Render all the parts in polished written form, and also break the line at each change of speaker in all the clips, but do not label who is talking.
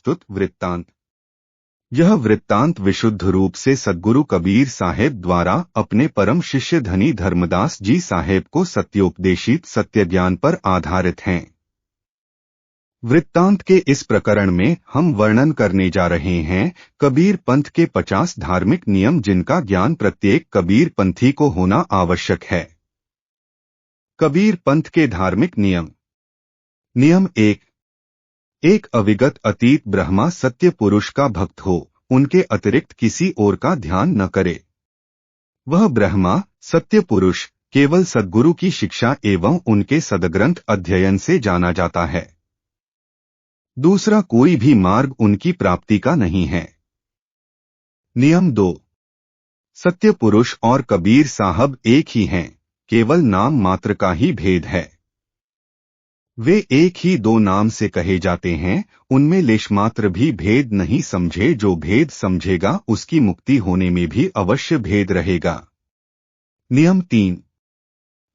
प्रस्तुत वृत्तांत। यह वृत्तांत विशुद्ध रूप से सद्गुरु कबीर साहेब द्वारा अपने परम शिष्य धनी धर्मदास जी साहेब को सत्योपदेशित सत्य ज्ञान पर आधारित हैं। वृत्तांत के इस प्रकरण में हम वर्णन करने जा रहे हैं कबीर पंथ के 50 धार्मिक नियम जिनका ज्ञान प्रत्येक कबीर पंथी को होना आवश्यक है। कबीर पंथ के धार्मिक नियम। नियम 1। अविगत अतीत ब्रह्मा सत्य पुरुष का भक्त हो, उनके अतिरिक्त किसी और का ध्यान न करे। वह ब्रह्मा सत्य पुरुष केवल सद्गुरु की शिक्षा एवं उनके सदग्रंथ अध्ययन से जाना जाता है। दूसरा कोई भी मार्ग उनकी प्राप्ति का नहीं है। नियम 2। सत्य पुरुष और कबीर साहब एक ही हैं, केवल नाम मात्र का ही भेद है। वे एक ही दो नाम से कहे जाते हैं, उनमें लेशमात्र भी भेद नहीं समझे। जो भेद समझेगा उसकी मुक्ति होने में भी अवश्य भेद रहेगा। नियम 3।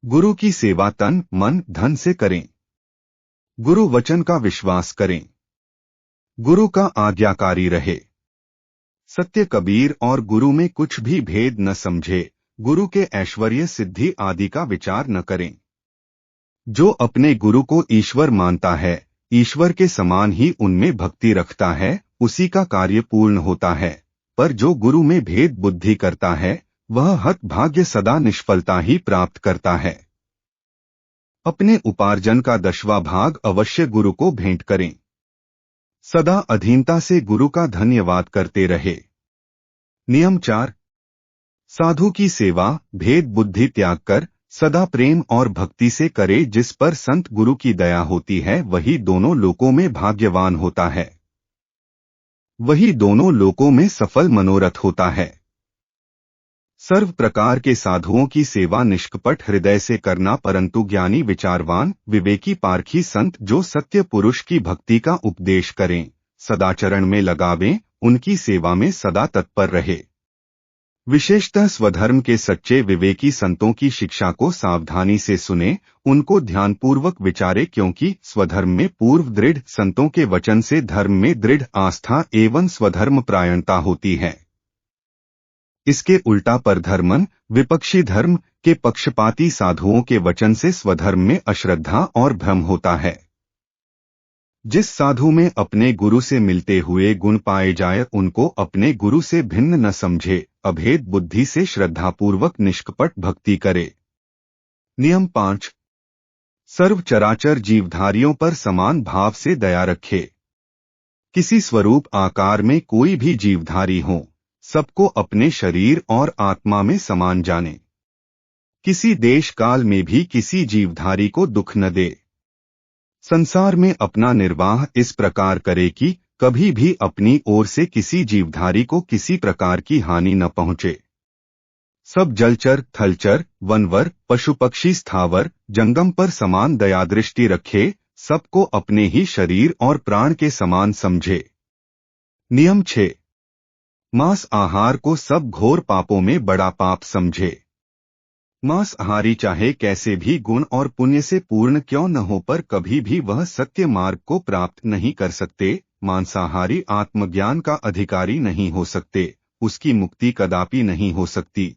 गुरु की सेवा तन मन धन से करें। गुरु वचन का विश्वास करें। गुरु का आज्ञाकारी रहे। सत्य कबीर और गुरु में कुछ भी भेद न समझे। गुरु के ऐश्वर्य सिद्धि आदि का विचार न करें। जो अपने गुरु को ईश्वर मानता है, ईश्वर के समान ही उनमें भक्ति रखता है, उसी का कार्य पूर्ण होता है। पर जो गुरु में भेद बुद्धि करता है, वह हतभाग्य सदा निष्फलता ही प्राप्त करता है। अपने उपार्जन का 10वां भाग अवश्य गुरु को भेंट करें। सदा अधीनता से गुरु का धन्यवाद करते रहे। नियम 4। साधु की सेवा भेद बुद्धि त्याग कर सदा प्रेम और भक्ति से करे। जिस पर संत गुरु की दया होती है वही दोनों लोकों में भाग्यवान होता है, वही दोनों लोकों में सफल मनोरथ होता है। सर्व प्रकार के साधुओं की सेवा निष्कपट हृदय से करना, परंतु ज्ञानी विचारवान विवेकी पारखी संत जो सत्य पुरुष की भक्ति का उपदेश करें, सदाचरण में लगावें, उनकी सेवा में सदा तत्पर रहे। विशेषतः स्वधर्म के सच्चे विवेकी संतों की शिक्षा को सावधानी से सुने, उनको ध्यानपूर्वक विचारे, क्योंकि स्वधर्म में पूर्व दृढ़ संतों के वचन से धर्म में दृढ़ आस्था एवं स्वधर्म प्रायणता होती है। इसके उल्टा परधर्मन विपक्षी धर्म के पक्षपाती साधुओं के वचन से स्वधर्म में अश्रद्धा और भ्रम होता है। जिस साधु में अपने गुरु से मिलते हुए गुण पाए जाए, उनको अपने गुरु से भिन्न न समझे, अभेद बुद्धि से श्रद्धापूर्वक निष्कपट भक्ति करे। नियम 5। सर्व चराचर जीवधारियों पर समान भाव से दया रखे। किसी स्वरूप आकार में कोई भी जीवधारी हो, सबको अपने शरीर और आत्मा में समान जाने। किसी देश काल में भी किसी जीवधारी को दुख न दे। संसार में अपना निर्वाह इस प्रकार करे कि कभी भी अपनी ओर से किसी जीवधारी को किसी प्रकार की हानि न पहुंचे। सब जलचर थलचर वनवर पशु पक्षी स्थावर जंगम पर समान दयादृष्टि रखे, सबको अपने ही शरीर और प्राण के समान समझे। नियम 6। मांस आहार को सब घोर पापों में बड़ा पाप समझे। मांसाहारी चाहे कैसे भी गुण और पुण्य से पूर्ण क्यों न हो, पर कभी भी वह सत्य मार्ग को प्राप्त नहीं कर सकते। मांसाहारी आत्मज्ञान का अधिकारी नहीं हो सकते, उसकी मुक्ति कदापि नहीं हो सकती।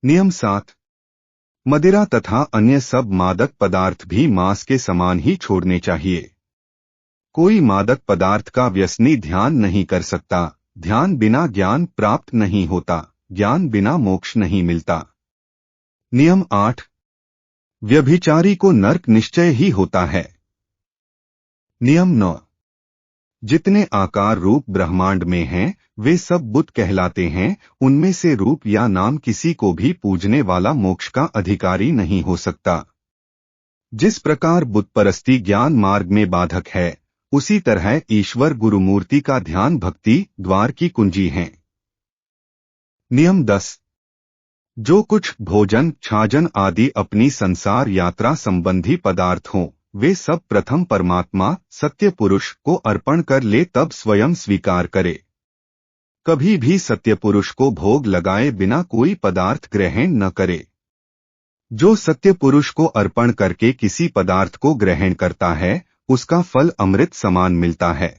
नियम 7। मदिरा तथा अन्य सब मादक पदार्थ भी मांस के समान ही छोड़ने चाहिए। कोई मादक पदार्थ का व्यसनी ध्यान नहीं कर सकता। ध्यान बिना ज्ञान प्राप्त नहीं होता, ज्ञान बिना मोक्ष नहीं मिलता। नियम 8। व्यभिचारी को नरक निश्चय ही होता है। नियम 9। जितने आकार रूप ब्रह्मांड में हैं, वे सब बुत कहलाते हैं। उनमें से रूप या नाम किसी को भी पूजने वाला मोक्ष का अधिकारी नहीं हो सकता। जिस प्रकार बुतपरस्ती ज्ञान मार्ग में बाधक है, उसी तरह ईश्वर गुरुमूर्ति का ध्यान भक्ति द्वार की कुंजी है। नियम 10। जो कुछ भोजन छाजन आदि अपनी संसार यात्रा संबंधी पदार्थ हों, वे सब प्रथम परमात्मा सत्य पुरुष को अर्पण कर ले, तब स्वयं स्वीकार करे। कभी भी सत्य पुरुष को भोग लगाए बिना कोई पदार्थ ग्रहण न करे। जो सत्य पुरुष को अर्पण करके किसी पदार्थ को ग्रहण करता है, उसका फल अमृत समान मिलता है।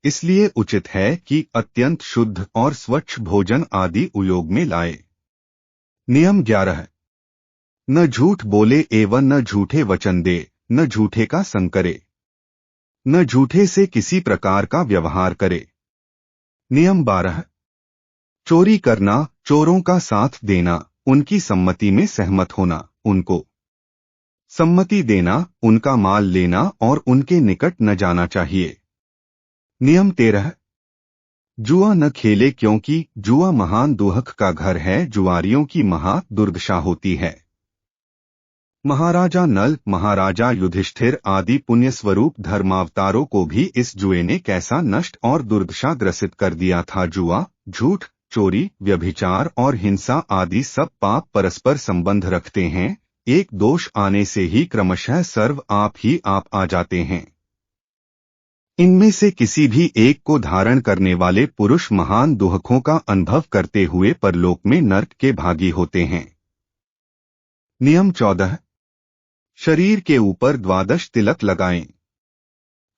इसलिए उचित है कि अत्यंत शुद्ध और स्वच्छ भोजन आदि उपयोग में लाए। नियम 11। न झूठ बोले एवं न झूठे वचन दे, न झूठे का संग करे, न झूठे से किसी प्रकार का व्यवहार करे। नियम 12। चोरी करना, चोरों का साथ देना, उनकी सम्मति में सहमत होना, उनको सम्मति देना, उनका माल लेना और उनके निकट न जाना चाहिए। नियम 13। जुआ न खेले क्योंकि जुआ महान दुहक का घर है, जुआरियों की महा दुर्दशा होती है। महाराजा नल, महाराजा युधिष्ठिर आदि पुण्यस्वरूप धर्मावतारों को भी इस जुए ने कैसा नष्ट और दुर्दशा ग्रसित कर दिया था। जुआ, झूठ, चोरी, व्यभिचार और हिंसा आदि सब पाप परस्पर संबंध रखते हैं। एक दोष आने से ही क्रमशः सर्व आप ही आप आ जाते हैं। इनमें से किसी भी एक को धारण करने वाले पुरुष महान दुहकों का अनुभव करते हुए परलोक में नर्क के भागी होते हैं। नियम 14। शरीर के ऊपर 12 तिलक लगाएं।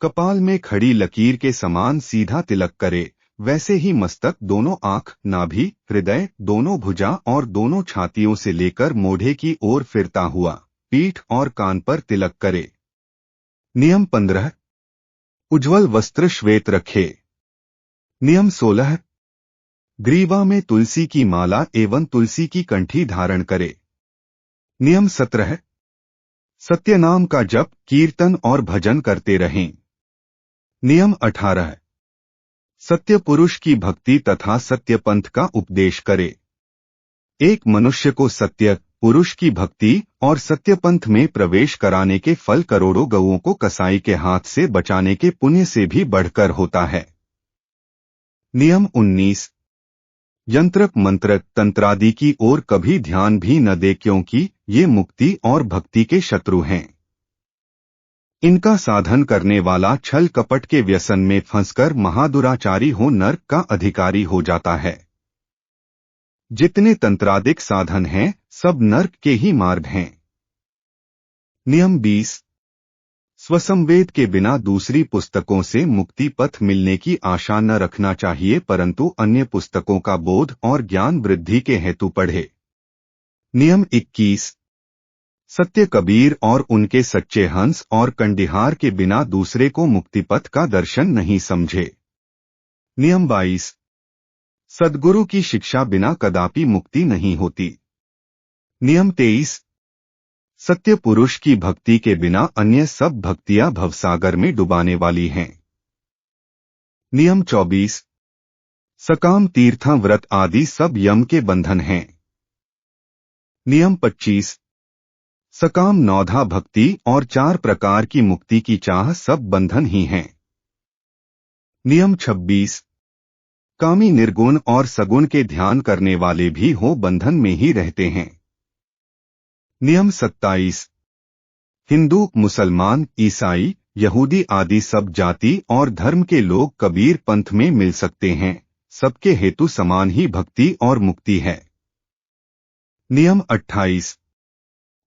कपाल में खड़ी लकीर के समान सीधा तिलक करे, वैसे ही मस्तक, दोनों आंख, नाभि, हृदय, दोनों भुजा और दोनों छातियों से लेकर मोढ़े की ओर फिरता हुआ पीठ और कान पर तिलक करे। नियम 15। उज्ज्वल वस्त्र श्वेत रखे। नियम 16। ग्रीवा में तुलसी की माला एवं तुलसी की कंठी धारण करे। नियम 17। सत्य नाम का जप, कीर्तन और भजन करते रहें। नियम 18। सत्य पुरुष की भक्ति तथा सत्य पंथ का उपदेश करे। एक मनुष्य को सत्य पुरुष की भक्ति और सत्य पंथ में प्रवेश कराने के फल करोड़ों गौओं को कसाई के हाथ से बचाने के पुण्य से भी बढ़कर होता है। नियम 19। यंत्र मंत्र तंत्रादि की ओर कभी ध्यान भी न दे, क्योंकि ये मुक्ति और भक्ति के शत्रु हैं। इनका साधन करने वाला छल कपट के व्यसन में फंसकर महादुराचारी हो नर्क का अधिकारी हो जाता है। जितने तंत्रादिक साधन हैं, सब नर्क के ही मार्ग हैं। नियम 20। स्वसंवेद के बिना दूसरी पुस्तकों से मुक्ति पथ मिलने की आशा न रखना चाहिए, परंतु अन्य पुस्तकों का बोध और ज्ञान वृद्धि के हेतु पढ़े। नियम 21। सत्य कबीर और उनके सच्चे हंस और कंडिहार के बिना दूसरे को मुक्ति पथ का दर्शन नहीं समझे। नियम 22। सद्गुरु की शिक्षा बिना कदापि मुक्ति नहीं होती। नियम 23। सत्य पुरुष की भक्ति के बिना अन्य सब भक्तियां भवसागर में डुबाने वाली हैं। नियम 24। सकाम तीर्था व्रत आदि सब यम के बंधन हैं। नियम 25। सकाम नौधा भक्ति और 4 प्रकार की मुक्ति की चाह सब बंधन ही हैं। नियम 26। कामी निर्गुण और सगुण के ध्यान करने वाले भी हो बंधन में ही रहते हैं। नियम 27। हिंदू, मुसलमान, ईसाई, यहूदी आदि सब जाति और धर्म के लोग कबीर पंथ में मिल सकते हैं, सबके हेतु समान ही भक्ति और मुक्ति है। नियम 28।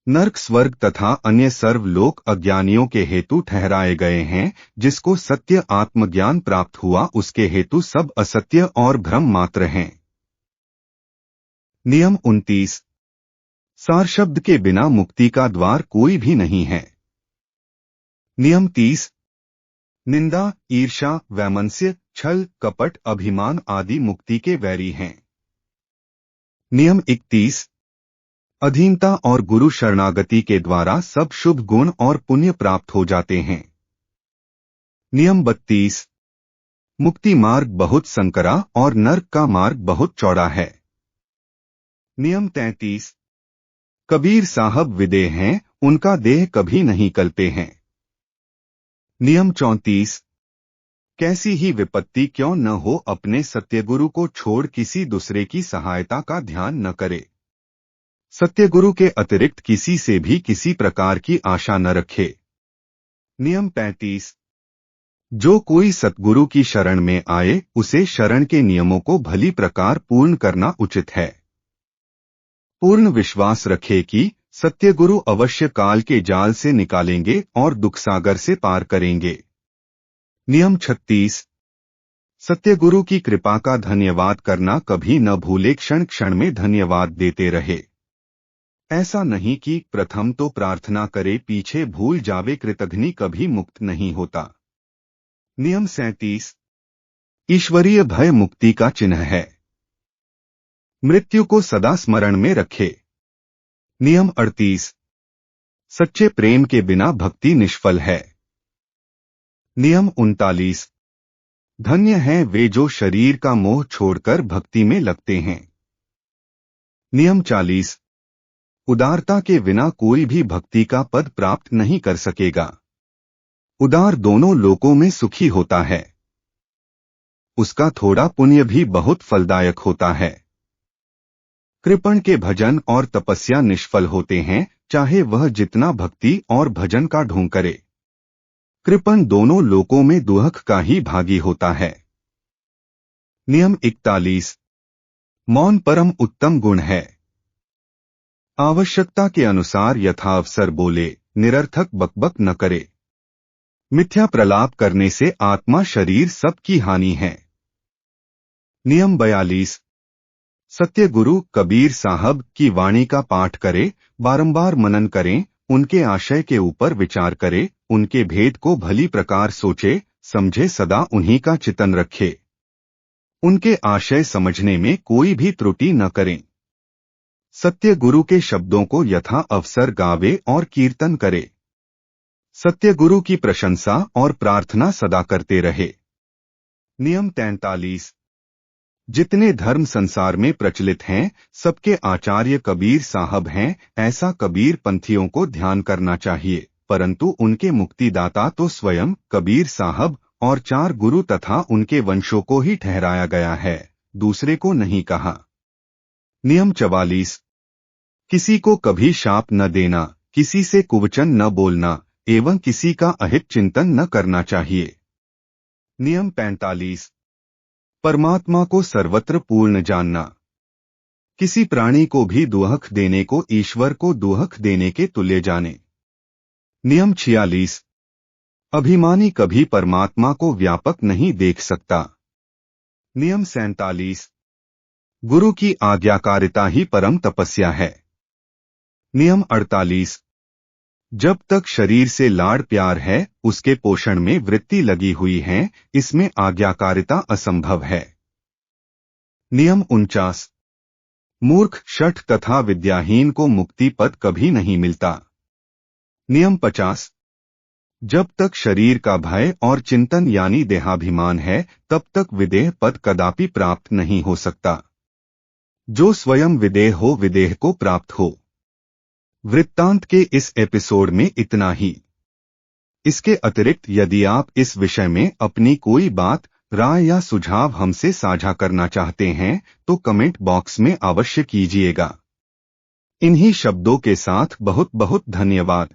नर्क, स्वर्ग तथा अन्य सर्व लोक अज्ञानियों के हेतु ठहराए गए हैं। जिसको सत्य आत्मज्ञान प्राप्त हुआ उसके हेतु सब असत्य और भ्रम मात्र हैं। नियम 29। सार शब्द के बिना मुक्ति का द्वार कोई भी नहीं है। नियम 30। निंदा, ईर्ष्या, वैमनस्य, छल, कपट, अभिमान आदि मुक्ति के वैरी हैं। नियम 31। अधीनता और गुरु शरणागति के द्वारा सब शुभ गुण और पुण्य प्राप्त हो जाते हैं। नियम 32। मुक्ति मार्ग बहुत संकरा और नर्क का मार्ग बहुत चौड़ा है। नियम 33। कबीर साहब विदेह हैं, उनका देह कभी नहीं कलते हैं। नियम 34। कैसी ही विपत्ति क्यों न हो, अपने सत्यगुरु को छोड़ किसी दूसरे की सहायता का ध्यान न करे। सत्यगुरु के अतिरिक्त किसी से भी किसी प्रकार की आशा न रखे। नियम 35। जो कोई सतगुरु की शरण में आए उसे शरण के नियमों को भली प्रकार पूर्ण करना उचित है। पूर्ण विश्वास रखे कि सत्यगुरु अवश्य काल के जाल से निकालेंगे और दुखसागर से पार करेंगे। नियम 36। सत्यगुरु की कृपा का धन्यवाद करना कभी न भूले, क्षण क्षण में धन्यवाद देते रहे। ऐसा नहीं कि प्रथम तो प्रार्थना करे पीछे भूल जावे, कृतघ्नि कभी मुक्त नहीं होता। नियम 37। ईश्वरीय भय मुक्ति का चिन्ह है। मृत्यु को सदा स्मरण में रखे। नियम 38। सच्चे प्रेम के बिना भक्ति निष्फल है। नियम 39। धन्य हैं वे जो शरीर का मोह छोड़कर भक्ति में लगते हैं। नियम 40। उदारता के बिना कोई भी भक्ति का पद प्राप्त नहीं कर सकेगा। उदार दोनों लोकों में सुखी होता है। उसका थोड़ा पुण्य भी बहुत फलदायक होता है। कृपण के भजन और तपस्या निष्फल होते हैं, चाहे वह जितना भक्ति और भजन का ढोंग करे। कृपण दोनों लोकों में दुहक का ही भागी होता है। नियम 41। मौन परम उत्तम गुण है। आवश्यकता के अनुसार यथावसर बोले, निरर्थक बकबक न करे। मिथ्या प्रलाप करने से आत्मा शरीर सबकी हानि है। नियम 42। सत्य गुरु कबीर साहब की वाणी का पाठ करे, बारंबार मनन करें, उनके आशय के ऊपर विचार करे, उनके भेद को भली प्रकार सोचे समझे, सदा उन्हीं का चितन रखे। उनके आशय समझने में कोई भी त्रुटि न करें। सत्य गुरु के शब्दों को यथा अवसर गावे और कीर्तन करे। सत्य गुरु की प्रशंसा और प्रार्थना सदा करते रहे। नियम 43। जितने धर्म संसार में प्रचलित हैं, सबके आचार्य कबीर साहब हैं, ऐसा कबीर पंथियों को ध्यान करना चाहिए, परंतु उनके मुक्तिदाता तो स्वयं कबीर साहब और 4 गुरु तथा उनके वंशों को ही ठहराया गया है, दूसरे को नहीं कहा। नियम 44। किसी को कभी शाप न देना, किसी से कुवचन न बोलना एवं किसी का अहित चिंतन न करना चाहिए। नियम 45। परमात्मा को सर्वत्र पूर्ण जानना। किसी प्राणी को भी दुहक देने को ईश्वर को दुहक देने के तुल्य जाने। नियम 46। अभिमानी कभी परमात्मा को व्यापक नहीं देख सकता। नियम 47। गुरु की आज्ञाकारिता ही परम तपस्या है। नियम 48। जब तक शरीर से लाड़ प्यार है, उसके पोषण में वृत्ति लगी हुई है, इसमें आज्ञाकारिता असंभव है। नियम 49। मूर्ख, शठ तथा विद्याहीन को मुक्ति पद कभी नहीं मिलता। नियम 50। जब तक शरीर का भय और चिंतन यानी देहाभिमान है, तब तक विदेह पद कदापि प्राप्त नहीं हो सकता। जो स्वयं विदेह हो, विदेह को प्राप्त हो। वृत्तांत के इस एपिसोड में इतना ही। इसके अतिरिक्त यदि आप इस विषय में अपनी कोई बात, राय या सुझाव हमसे साझा करना चाहते हैं, तो कमेंट बॉक्स में अवश्य कीजिएगा। इन्हीं शब्दों के साथ बहुत बहुत धन्यवाद।